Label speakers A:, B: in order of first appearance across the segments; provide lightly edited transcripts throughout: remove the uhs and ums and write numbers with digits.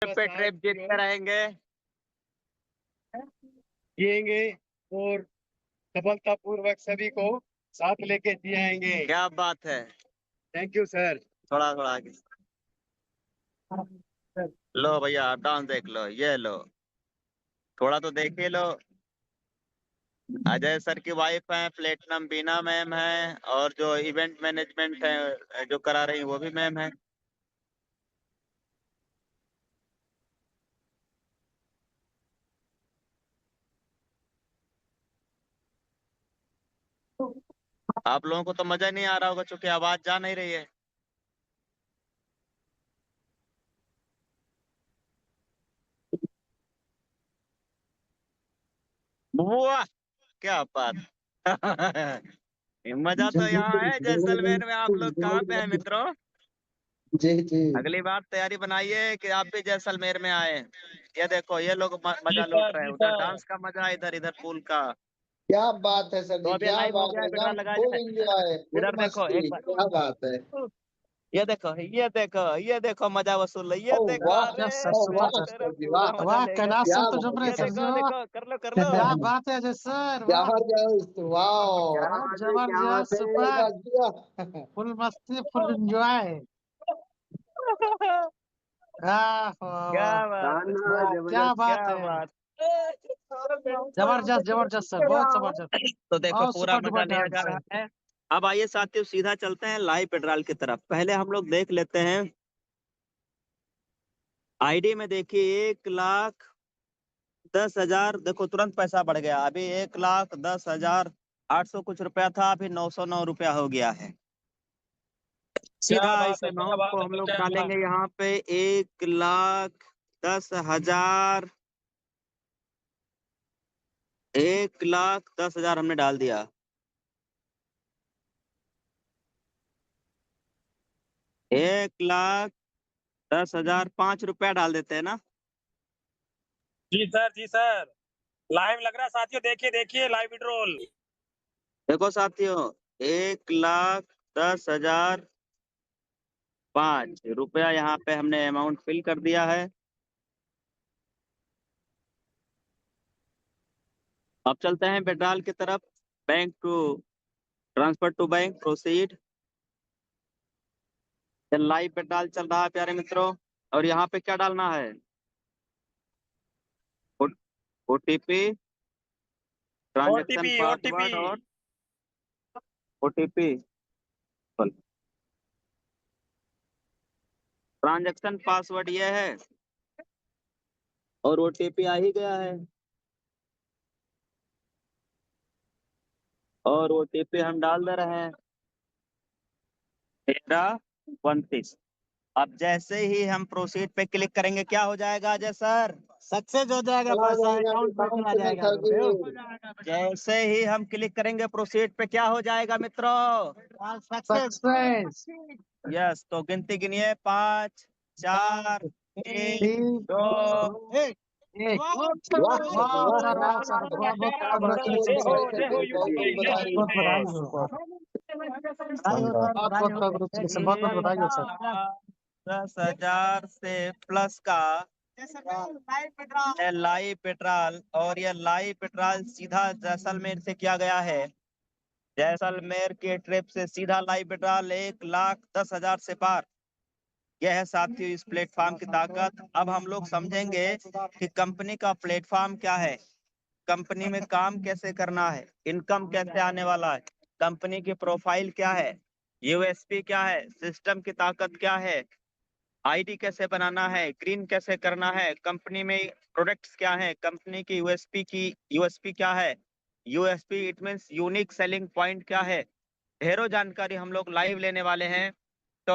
A: Trip पे trip जीतते रहेंगे
B: जिएंगे और सफलतापूर्वक सभी को साथ लेके जिएंगे।
A: क्या बात है।
B: Thank you sir.
A: थोड़ा थोड़ा आगे लो भैया, आप डांस देख लो, ये लो, थोड़ा तो देख ही लो। अजय सर की वाइफ है प्लेटिनम बीना मैम है, और जो इवेंट मैनेजमेंट है जो करा रही है वो भी मैम है। आप लोगों को तो मजा नहीं आ रहा होगा क्योंकि आवाज जा नहीं रही है। वाह, क्या बात। मजा तो यहाँ है जैसलमेर में। आप लोग कहाँ पे हैं मित्रों?
C: जी जी।
A: अगली बार तैयारी बनाइए कि आप भी जैसलमेर में आए। ये देखो, ये लोग मजा
D: जी
A: लूट
D: सर,
A: रहे हैं,
D: जी
A: उधर
D: सर।
A: डांस का मजा, इधर इधर पूल का।
C: क्या बात है सर
A: तो
C: जी,
A: अभी
C: क्या
A: लाइव हो
C: बात
A: गया
C: है,
A: है, बिठा
C: एकदम
A: लगा
C: फुल
A: जाए।
C: एंजॉय, फुल
A: इधर देखो एक
C: मस्ती,
A: बार,
C: क्या बात है।
A: ये देखो, ये देखो, ये देखो मजा वसूल है, ये
C: ओ
A: देखो।
C: वाह,
A: अरे
C: ओ वाह
A: तेरा
C: सर जी,
A: पूरा
C: वाह
A: मजा
E: वाह,
A: लेंगे।
E: कैलाश
C: क्या
E: सर तो जम
C: बात
E: रहे
A: ये
E: सर जी,
A: देखो
E: वाह,
A: देखो, कर लो कर लो।
E: क्या बात है अजय सर, वाह,
C: जबरदस्त, वाह,
A: क्या
E: वाह,
A: बात है, क्या बात
E: जबरदस्त,
A: है।
E: सुपर, फुल मस्ती, फुल एंजॉय। वाह वाह
A: क्या
E: वाह,
A: बात है,
E: वाह, क्या
A: क्या
E: बात है,
A: बात।
E: जबरदस्त जबरदस्त सर, बहुत जबरदस्त,
A: तो देखो
E: बहुत
A: पूरा
E: सुपर
A: मजा
E: डुपर
A: लिया जा
E: डांस है।
A: रहा है। अब आइए साथियों, सीधा चलते हैं लाइव पेट्रोल की तरफ। पहले हम लोग देख लेते हैं आईडी में। देखिए 1,10,000, देखो तुरंत पैसा बढ़ गया। अभी 1,10,800 कुछ रुपया था, अभी 909 रुपया हो गया है।
D: क्या
A: सीधा
D: बात
A: इस
D: है, क्या
A: अमाउंट
D: बात
A: को
D: है,
A: हम लोग
D: क्या बात
A: डालेंगे यहाँ पे। 1,10,000, 1,10,000 हमने डाल दिया। 1,10,000 5 रुपया डाल देते हैं ना।
D: जी सर, जी सर। लाइव लग रहा है साथियों, देखिए देखिए लाइव विड्रॉल।
A: देखो साथियों, 1,10,005 रुपया यहाँ पे हमने अमाउंट फिल कर दिया है। अब चलते हैं पेट्रोल की तरफ। Bank to transfer to bank proceed. Live petrol चल रहा है प्यारे मित्रों। और यहाँ पे क्या डालना है? OTP, transaction
D: OTP, OTP.
A: Password और ओटीपी। ट्रांजैक्शन पासवर्ड ये है और ओटीपी आ ही गया है। और ओटीपी हम डाल दे रहे हैं 1329। अब जैसे ही हम प्रोसीड पे क्लिक करेंगे क्या हो जाएगा अजय सर?
E: सक्सेस हो जाएगा,
C: चला
E: पैसा
C: जाएगा
E: अकाउंट में चला
C: अकाउंट में
E: जाएगा
C: सर जी।
A: जैसे ही हम क्लिक करेंगे प्रोसीड पे क्या हो जाएगा मित्रों?
E: सक्सेस।
A: यस, तो गिनती गिनिए, 5 4 3
E: 3
A: 2
E: 2 1।
C: वाह सर जी,
E: वाह
C: वाह,
E: सर,
C: क्या
E: वाह सर,
C: बात है,
E: बहुत बहुत
D: क्या बात है, जय
E: कांग्रेचुलेशन
D: हो,
E: सर,
D: जय हो
C: बहुत
D: यूपी,
C: बहुत
D: जय
C: बधाई
D: हो,
C: हो
E: बहुत
D: जय
C: सर।
E: बधाई
D: हो।
E: हो,
C: शानदार।
E: बहुत बहुत कांग्रेचुलेशन, बहुत बहुत बधाई हो सर।
A: 10,000 से प्लस का लाइव पेट्रोल। और ये लाइव पेट्रोल सीधा जैसलमेर से किया गया है। जैसलमेर के ट्रिप से सीधा लाइव पेट्रोल 1,10,000 से पार। यह है साथियों इस प्लेटफॉर्म की ताकत। अब हम लोग समझेंगे कि कंपनी का प्लेटफॉर्म क्या है, कंपनी में काम कैसे करना है, इनकम कैसे आने वाला है, कंपनी की प्रोफाइल क्या है, यूएसपी क्या है, सिस्टम की ताकत क्या है, आईडी कैसे बनाना है, ग्रीन कैसे करना है, कंपनी में प्रोडक्ट्स क्या है, कंपनी की यूएसपी क्या है। USP it means unique selling point क्या है। ढेरों जानकारी हम लोग लाइव लेने वाले हैं। तो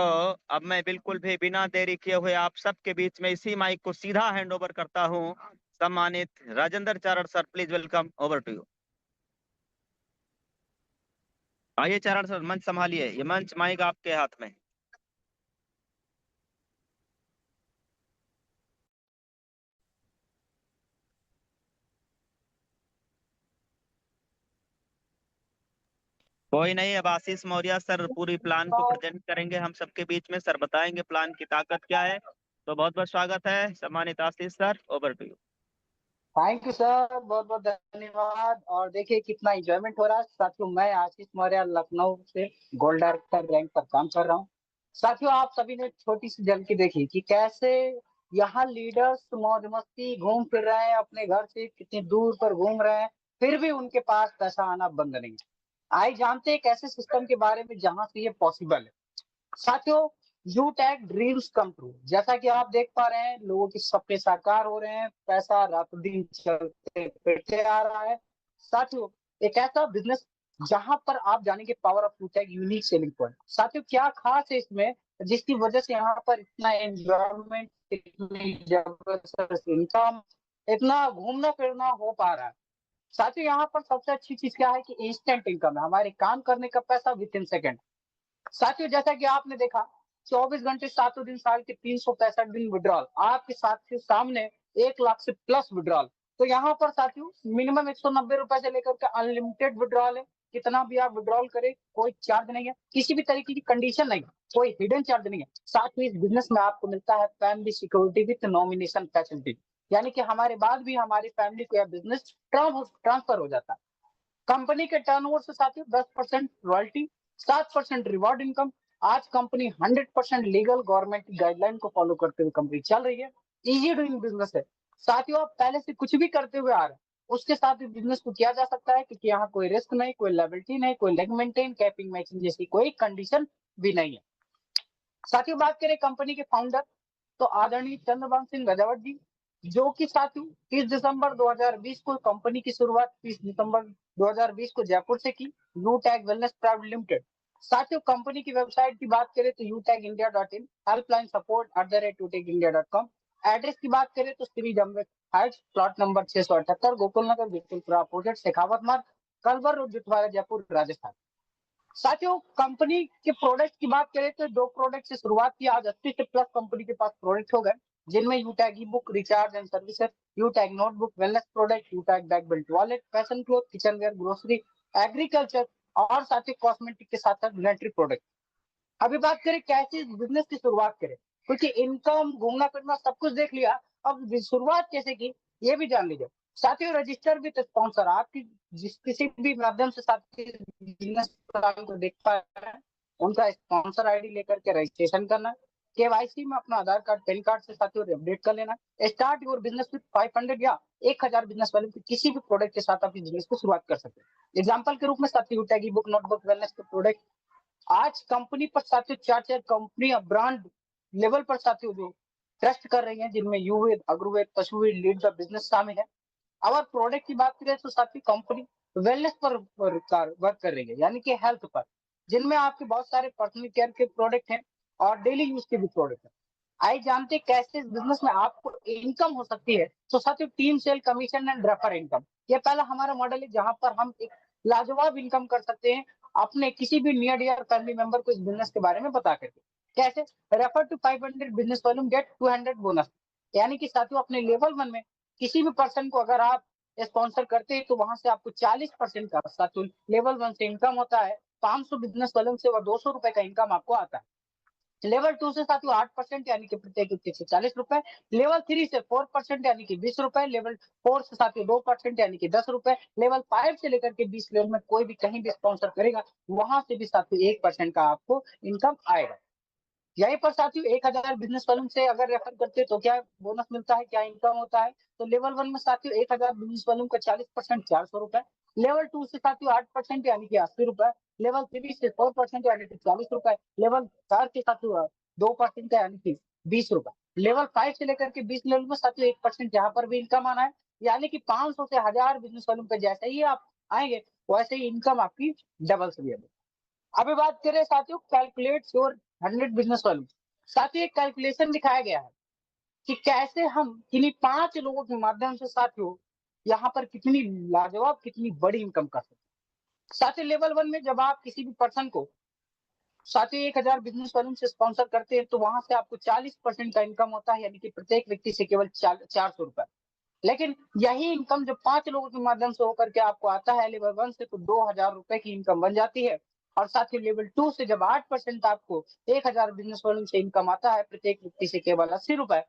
A: अब मैं बिल्कुल भी बिना देरी किए हुए आप सबके बीच में इसी माइक को सीधा हैंड ओवर करता हूं। सम्मानित Rajendra Charan sir, please welcome, over to you. आइए चारण सर, मंच संभालिए, ये मंच माइक आपके हाथ में। कोई नहीं, अब आशीष मौर्य सर पूरी प्लान को प्रेजेंट करेंगे हम सबके बीच में। सर बताएंगे प्लान की ताकत क्या है, तो बहुत बहुत स्वागत है सम्मानित Ashish sir, over to you.
C: Thank you sir, बहुत बहुत धन्यवाद। और देखिए कितना एंजॉयमेंट हो रहा है साथियों। मैं आशीष मौर्य लखनऊ से गोल्ड डायरेक्टर रैंक पर काम कर रहा हूँ। साथियों आप सभी ने छोटी सी झलकी देखी कि कैसे यहाँ लीडर्स मौज मस्ती घूम फिर रहे हैं, अपने घर से कितनी दूर पर घूम रहे हैं, फिर भी उनके पास पैसा आना बंद नहीं है। आइए जानते हैं एक ऐसे सिस्टम के बारे में जहां से ये पॉसिबल है। साथियों you tag dreams come true, जैसा कि आप देख पा रहे हैं लोगों के सपने साकार हो रहे हैं, पैसा रात दिन चलते फिरते आ रहा है। साथियों एक ऐसा बिजनेस जहां पर आप जानेंगे power of you tag unique selling point. साथियों क्या खास है इसमें जिसकी वजह से यहाँ पर इतना एंजॉयमेंट, इतनी जबरदस्त इनकम, इतना घूमना फिरना हो पा रहा है। साथियों यहाँ पर सबसे अच्छी चीज क्या है कि इंस्टेंट इनकम है, हमारे काम करने का पैसा विद इन सेकेंड। साथियों जैसा कि आपने देखा 24 घंटे सातों दिन साल के 365 दिन विड्रॉल आपके साथ के सामने 1 लाख से प्लस विड्रॉल। तो यहाँ पर साथियों मिनिमम 190 रुपए से लेकर के अनलिमिटेड विड्रॉल है। कितना भी आप विड्रॉल करें कोई चार्ज नहीं है, किसी भी तरीके की कंडीशन नहीं है, कोई हिडन चार्ज नहीं है। साथ ही इस बिजनेस में आपको मिलता है family security with nomination facility, यानी कि हमारे बाद भी हमारी फैमिली को यह बिजनेस ट्रांसफर हो जाता है। कंपनी के टर्नओवर से साथियों 10% रॉयल्टी, 7% रिवॉर्ड इनकम। आज कंपनी 100% लीगल गवर्नमेंट की गाइडलाइन को फॉलो करते हुए कंपनी चल रही है। इजी डूइंग बिजनेस है साथियों, आप पहले से कुछ भी करते हुए आ रहे हैं उसके साथ भी बिजनेस को किया जा सकता है, क्योंकि यहाँ कोई रिस्क नहीं, कोई लायबिलिटी नहीं, कोई लेग मेंटेन कैपिंग मैचिंग जैसी कोई कंडीशन भी नहीं है। साथियों बात करें कंपनी के फाउंडर तो आदरणीय चंद्रभान सिंह गजावत जी, जो कि साथियों 30 दिसंबर 2020 को कंपनी की शुरुआत 30 दिसंबर 2020 को जयपुर से की। You tag wellness private limited. साथियों कंपनी की वेबसाइट की बात करें तो utag.india.in, हेल्पलाइन support@utag.india.com। एड्रेस की बात करें तो Shri Jamved heights, plot number 678, Gokul Nagar, बिल्कुल अपोजिट शेखावत मार्ग, कलवर रोड, जुटवाड़ा, जयपुर, राजस्थान। साथियों कंपनी के प्रोडक्ट की बात करें तो 2 प्रोडक्ट से शुरुआत की, आज 80 से प्लस कंपनी के पास प्रोडक्ट हो गए, जिनमें U tag e book, recharge and services, U tag notebook, wellness product, U tag bag belt wallet, fashion cloth, kitchen ware, grocery, agriculture और साथ ही कॉस्मेटिक के साथ साथ मिलिट्री प्रोडक्ट। अभी बात करें कैसे इस बिजनेस की शुरुआत करें, क्योंकि इनकम घूमना फिरना सब कुछ देख लिया, अब शुरुआत कैसे की ये भी जान लीजिए। साथियों रजिस्टर विद स्पॉन्सर, आपकी जिस किसी भी माध्यम से साथी बिजनेस प्लान को देख पा रहे हैं उनका स्पॉन्सर आईडी लेकर के रजिस्ट्रेशन करना, केवाईसी में अपना आधार कार्ड पैन कार्ड से साथियों अपडेट कर लेना। स्टार्ट योर बिजनेस विद 500 या 1000 बिजनेस वाले किसी भी प्रोडक्ट के साथ आप बिजनेस को शुरुआत कर सकते हैं। एग्जाम्पल के रूप में साथियों टैगी बुक, नोटबुक, वेलनेस के प्रोडक्ट आज कंपनी पर साथियों 4 कंपनी ब्रांड लेवल पर साथियों जो ट्रस्ट कर रही हैं, जिनमें यूवेद, अग्रवेद, पशुवेद, लीड द बिजनेस शामिल है। अगर प्रोडक्ट की बात करें तो साथियों कंपनी वेलनेस पर वर्क कर रही है, यानी कि हेल्थ पर, जिनमें आपके बहुत सारे पर्सनल केयर के प्रोडक्ट हैं और डेली यूज के भी प्रोडक्ट हैं। आइए जानते हैं कैसे इस बिजनेस में आपको इनकम हो सकती है। तो साथियों team sale commission and refer income, ये पहला हमारा मॉडल है जहां पर हम एक लाजवाब इनकम कर सकते हैं अपने किसी भी नियर डियर फैमिली मेंबर को इस बिजनेस के बारे में बता करके। कैसे? Refer to 500 business volume get 200 bonus, यानी कि साथियों अपने लेवल 1 में किसी भी पर्सन को अगर आप स्पॉन्सर करते हैं तो वहां से आपको 40% का साथियों लेवल 1 से इनकम होता है। 500 बिजनेस वॉल्यूम से वह 200 रुपए का इनकम आपको आता है। लेवल 2 से साथियों 8% यानी कि प्रत्येक व्यक्ति से 40 रुपए, लेवल 3 से 4% यानी कि 20 रुपए, लेवल 4 से साथियों 2% यानी कि 10 रुपए, लेवल 5 से लेकर के 20 लेवल में कोई भी कहीं भी स्पॉन्सर करेगा वहां से भी साथियों 1% का आपको इनकम आएगा। यहीं पर साथियों 1000 बिजनेस वॉल्यूम से अगर रेफर करते हैं तो क्या बोनस मिलता है, क्या इनकम होता है। तो लेवल 1 में साथियों 1000 बिजनेस वॉल्यूम का 40% 400 रुपए, लेवल 2 से साथियों 8% यानी कि 80 रुपए, लेवल 3 से 4% यानी कि 40 रुपए, लेवल 4 के साथियों 2% यानी कि 20 रुपए, लेवल 5 से लेकर के 20 लेवल में साथियों 1% यहाँ पर भी इनकम आना है, यानी कि 500 से 1000 बिजनेस वॉल्यूम पे जैसे ही आप आएंगे वैसे ही इनकम आपकी डबल से भी। अभी बात करें साथियों कैलकुलेट योर 100 बिजनेस वॉल्यूम। साथियों एक कैलकुलेशन दिखाया गया है कि कैसे हम किन्हीं 5 लोगों के माध्यम से साथियों यहाँ पर कितनी लाजवाब, कितनी बड़ी इनकम कर सकते हैं। साथियों लेवल 1 में जब आप किसी भी पर्सन को साथियों 1000 बिजनेस वॉल्यूम से स्पॉन्सर करते हैं तो वहां से आपको 40% का इनकम होता है, यानी कि प्रत्येक व्यक्ति से केवल 400 रुपए। लेकिन यही इनकम जब 5 लोगों के माध्यम से होकर के आपको आता है लेवल 1 से, तो 2000 रुपए की इनकम बन जाती है। और साथ ही लेवल 2 से जब 8% आपको 1000 बिजनेस वॉल्यूम से इनकम आता है प्रत्येक व्यक्ति से केवल 80 रुपए,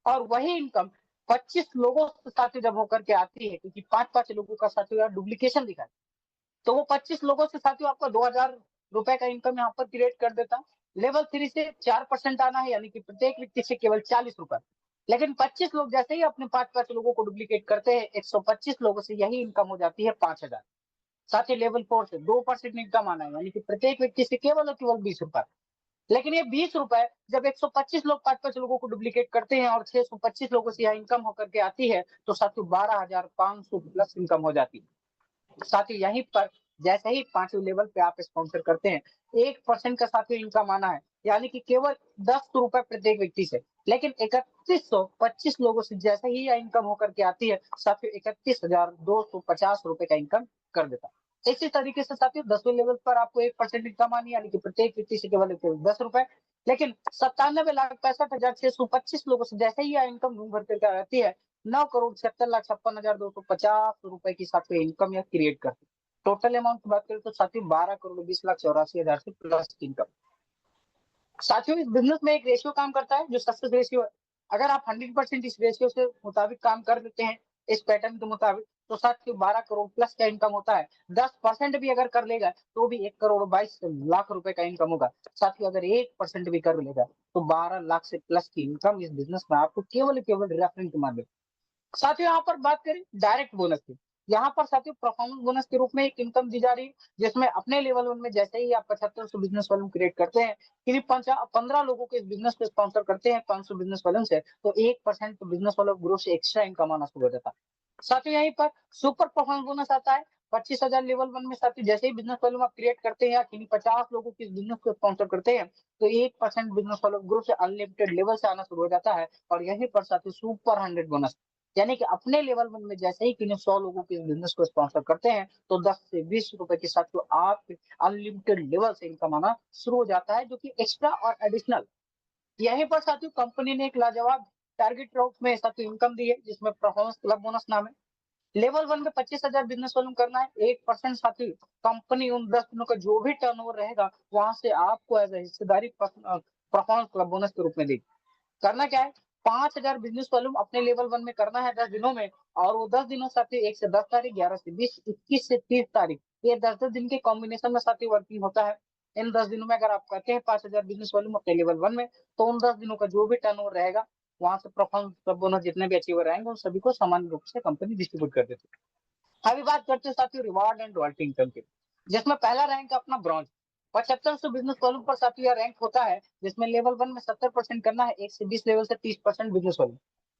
C: और वही इनकम 25 लोगों से साथियों जब होकर के आती है, क्योंकि 5-5 लोगों का साथियों यार डुप्लीकेशन दिखा है, तो वो 25 लोगों से साथियों आपका 2000 रुपए का इनकम यहाँ पर क्रिएट कर देता है। लेवल 3 से 4% आना है, यानी कि प्रत्येक व्यक्ति से केवल 40 रुपए। लेकिन 25 लोग जैसे ही अपने 5-5 लोगों को डुप्लीकेट करते हैं, 125 लोगों से यही इनकम हो जाती है 5000। साथ ही लेवल 4 से 2% इनकम आना है, यानी कि प्रत्येक व्यक्ति से केवल और केवल 20 रुपए। लेकिन ये 20 रुपए जब 125 लोग 5-5 लोगों को डुप्लीकेट करते हैं और 625 लोगों से यह इनकम होकर के आती है, तो साथियों 12500 प्लस इनकम हो जाती है। साथ ही यहीं पर जैसे ही 5वें लेवल पे आप स्पॉन्सर करते हैं, 1% का साथियों इनकम आना है, यानी कि केवल 10 रुपए प्रत्येक व्यक्ति से। लेकिन 3125 लोगों से जैसे ही यह इनकम होकर के आती है, साथियों 31250 रुपए का इनकम कर देता है। इसी तरीके से साथियों 10वें लेवल पर आपको 1% इनकम आनी है, यानी कि प्रत्येक व्यक्ति से केवल 10 रुपए। लेकिन 97,65,625 लोगों से जैसे ही यह इनकम घूम भर करके आती है, 9,76,56,250 रुपए की साथियों इनकम यह क्रिएट करती है। टोटल अमाउंट की बात करें तो साथियों 12,20,84,000 से प्लस इनकम। साथियों इस बिजनेस में एक रेशियो काम करता है जो सक्सेस रेशियो है। अगर आप 100% इस रेशियो से मुताबिक काम कर देते हैं, इस पैटर्न के मुताबिक, तो साथियों 12 करोड़ प्लस का इनकम होता है। 10% भी अगर कर लेगा तो भी 1,22,00,000 रुपए का इनकम होगा। साथियों अगर 1% भी कर लेगा तो 12 लाख से प्लस की इनकम इस बिजनेस में आपको केवल रेफरेंस के माध्यम। साथियों यहाँ पर बात करें डायरेक्ट बोनस की, यहाँ पर साथियों परफॉर्मेंस बोनस के रूप में एक इनकम दी जा रही है, जिसमें अपने लेवल 1 में जैसे ही आप 7500 बिजनेस वॉल्यूम क्रिएट करते हैं, किन्हीं 15 लोगों के इस बिजनेस को स्पॉन्सर करते हैं 500 बिजनेस वॉल्यूम से, तो 1% बिजनेस वॉल्यूम ग्रोथ से एक्स्ट्रा इनकम आना शुरू हो जाता है। साथियों यहीं पर सुपर परफॉर्मेंस बोनस आता है 25,000 लेवल 1 में। साथियों जैसे ही बिजनेस वॉल्यूम आप क्रिएट करते हैं या किन्हीं 50 लोगों के इस बिजनेस को स्पॉन्सर करते हैं, तो 1% बिजनेस वॉल्यूम ग्रोथ से अनलिमिटेड लेवल से आना शुरू हो जाता है। और यहीं पर साथियों सुपर 100 बोनस, यानी कि अपने लेवल 1 में जैसे ही किन्हीं 100 लोगों के बिजनेस को स्पॉन्सर करते हैं, तो 10 से 20 रुपए के साथ तो आप अनलिमिटेड लेवल से इनकम आना शुरू हो जाता है, जो कि एक्स्ट्रा और एडिशनल। यहीं पर साथियों कंपनी ने एक लाजवाब टारगेट राउट में साथियों इनकम दी है, जिसमें परफॉर्मेंस क्लब बोनस नाम है। लेवल 1 में 25,000 बिजनेस वॉल्यूम करना है, 1% साथियों कंपनी उन 10 दिनों का जो भी टर्नओवर रहेगा वहां से आपको एज ए हिस्सेदारी परफॉर्मेंस क्लब बोनस के रूप में देगी। करना क्या है, 5,000 बिजनेस वॉल्यूम अपने लेवल 1 में करना है 10 दिनों में, और वो 10 दिनों साथियों 1 से 10 तारीख, 11 से 20, 21 से 30 तारीख, ये 10-10 दिन के कॉम्बिनेशन में साथियों वर्किंग होता है। इन 10 दिनों में अगर आप करते हैं 5,000 बिजनेस वॉल्यूम अपने लेवल 1 में, तो उन 10 दिनों का जो भी टर्नओवर रहेगा वहां से परफॉर्मेंस बोनस जितने भी अचीवर रहेंगे उन सभी को समान रूप से कंपनी डिस्ट्रीब्यूट कर देती है। अभी बात करते हैं साथियों रिवार्ड एंड रॉयल्टी इनकम की, जिसमें पहला रैंक अपना ब्रॉन्ज 7500 बिजनेस वॉल्यूम पर साथियों रैंक होता है, जिसमें लेवल 1 में 70% करना है, 1 से 20 लेवल से 30% बिजनेस वॉल्यूम।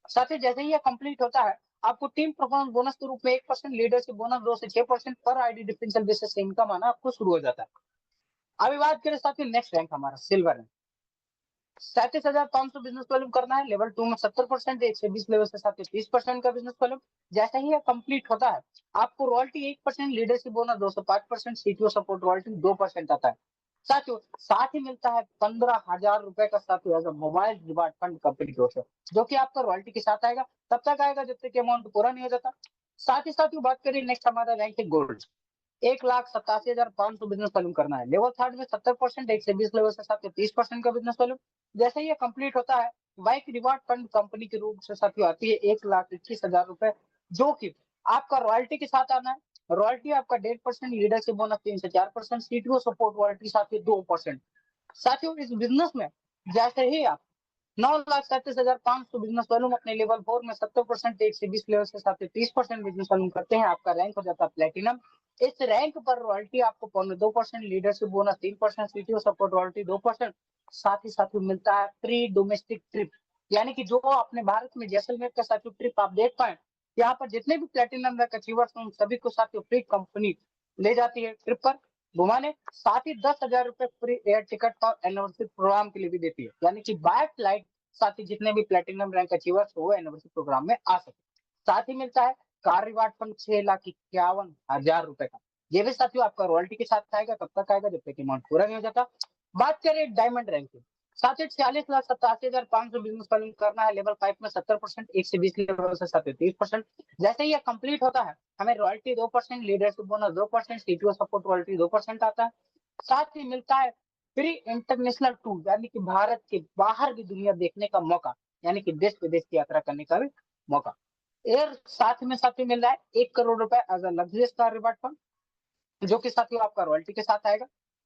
C: साथियों जैसे ही यह कंप्लीट होता है, आपको टीम परफॉर्मेंस बोनस के रूप में 1%, लीडरशिप बोनस 2 से 6% पर आईडी डिफरेंशियल बेसिस से इनकम आना आपको शुरू हो जाता है। अभी बात करें साथियों नेक्स्ट रैंक हमारा सिल्वर रैंक, 37,500 बिजनेस वॉल्यूम करना है, लेवल 2 में 70%, 1 से 20 लेवल से साथियों 30% का बिजनेस वॉल्यूम। जैसे ही यह कंप्लीट होता है, आपको रॉयल्टी 1%, लीडरशिप बोनस 2 से 5%, सीटीओ सपोर्ट रॉयल्टी 2% आता है। साथियों साथ ही मिलता है 15,000 रुपए का साथियों as mobile reward fund company की ओर से, जो कि आपका रॉयल्टी के साथ आएगा, तब तक आएगा जब तक अमाउंट पूरा नहीं हो जाता। साथ ही साथियों बात करें नेक्स्ट हमारा रैंक है गोल्ड, 1,87,500 बिजनेस वॉल्यूम करना है, लेवल 3 में 70%, 1 से 20 लेवल से साथियों 30% का बिजनेस वॉल्यूम। जैसे ही ये कंप्लीट होता है, बाइक रिवार्ड फंड कंपनी के रूप से साथियों आती है 1,21,000 रुपए, जो कि आपका रॉयल्टी के साथ आना है। रॉयल्टी आपका 1.5%, लीडरशिप बोनस 3 से 4%, सीटीओ सपोर्ट रॉयल्टी साथियों 2%। साथियों इस बिजनेस में जैसे ही आप 9,37,500 बिजनेस वॉल्यूम अपने लेवल 4 में 70%, 1 से 20 लेवल से साथियों 30% बिजनेस वॉल्यूम करते हैं, आपका रैंक हो जाता है प्लेटिनम। इस रैंक पर रॉयल्टी आपको 2%, leadership bonus 3%, CTO support royalty 2%। साथ ही साथियों मिलता है फ्री डोमेस्टिक ट्रिप, यानी कि जो अपने भारत में जैसलमेर का साथियों ट्रिप आप देख पाए, यहाँ पर जितने भी प्लेटिनम रैंक अचीवर्स हैं उन सभी को साथियों फ्री कंपनी ले जाती है ट्रिप पर घुमाने। साथ ही 10,000 रुपए फ्री एयर टिकट और एनिवर्सरी प्रोग्राम के लिए भी देती है, यानी कि बाय फ्लाइट साथ ही जितने भी प्लेटिनम रैंक अचीवर्स वो एनिवर्सरी प्रोग्राम में आ सके। साथ ही मिलता है कार रिवार्ड फंड 6,51,000 रुपए का, ये भी साथियों आपका रॉयल्टी के साथ आएगा, तब तक आएगा जब तक अमाउंट पूरा नहीं हो जाता। बात करें डायमंड रैंक की, साथियों 46,87,500 बिजनेस वॉल्यूम करना है, लेवल 5 में 70%, 1 से 20 लेवल से साथियों 30%। जैसे ही ये कंप्लीट होता है, हमें royalty 2%, leadership bonus 2%, CTO support royalty 2% आता है। साथ ही मिलता है फ्री इंटरनेशनल टूर, यानी कि भारत के बाहर की दुनिया देखने का मौका, यानी कि देश विदेश की यात्रा करने का भी मौका। और साथ में मिल रहा है 1 करोड़ रुपए as a luxurious car reward fund, जो कि साथियों आपका रॉयल्टी के साथ आएगा।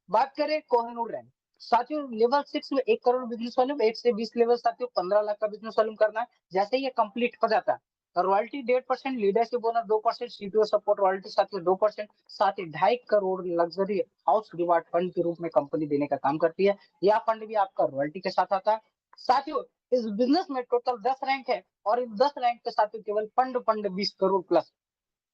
C: बात करें कोहिनूर रैंक, साथियों लेवल 6 में 1 करोड़ बिजनेस वॉल्यूम, 1 से 20 लेवल साथियों 15 लाख का बिजनेस वॉल्यूम करना है। जैसे ही ये कंप्लीट हो जाता है royalty 1.5%, leadership bonus 2%, CTO support royalty साथियों 2%, साथ ही 2.5 crore luxury house reward fund के रूप में कंपनी देने का काम करती है। यह फंड भी आपका रॉयल्टी के साथ आता है। साथियों इस बिजनेस में टोटल 10 रैंक है और इन 10 रैंक के साथियों केवल फंड 20 करोड़ प्लस,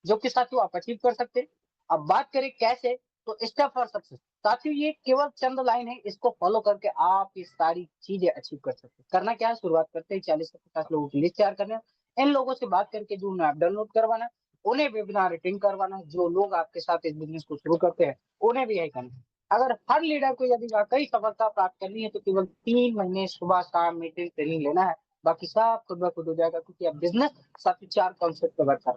C: जो कि साथियों आप अचीव कर सकते हैं। अब बात करें कैसे, तो स्टेप फॉर सक्सेस साथियों ये केवल चंद लाइन है, इसको फॉलो करके आप ये सारी चीजें अचीव कर सकते हैं। करना क्या है, शुरुआत करते हैं 40 से 50 लोगों की लिस्ट तैयार करना है, इन लोगों से बात करके जो ऐप डाउनलोड करवाना है, उन्हें वेबिनार अटेंड करवाना है। जो लोग आपके साथ इस बिजनेस को शुरू करते हैं उन्हें भी यही करना है। अगर हर लीडर को यदि वाकई सफलता प्राप्त करनी है तो केवल 3 महीने सुबह शाम मीटिंग ट्रेनिंग लेना है, बाकी सब खुद ब खुद हो जाएगा, क्योंकि अब बिजनेस साथ ही 4 कॉन्सेप्ट कवर कर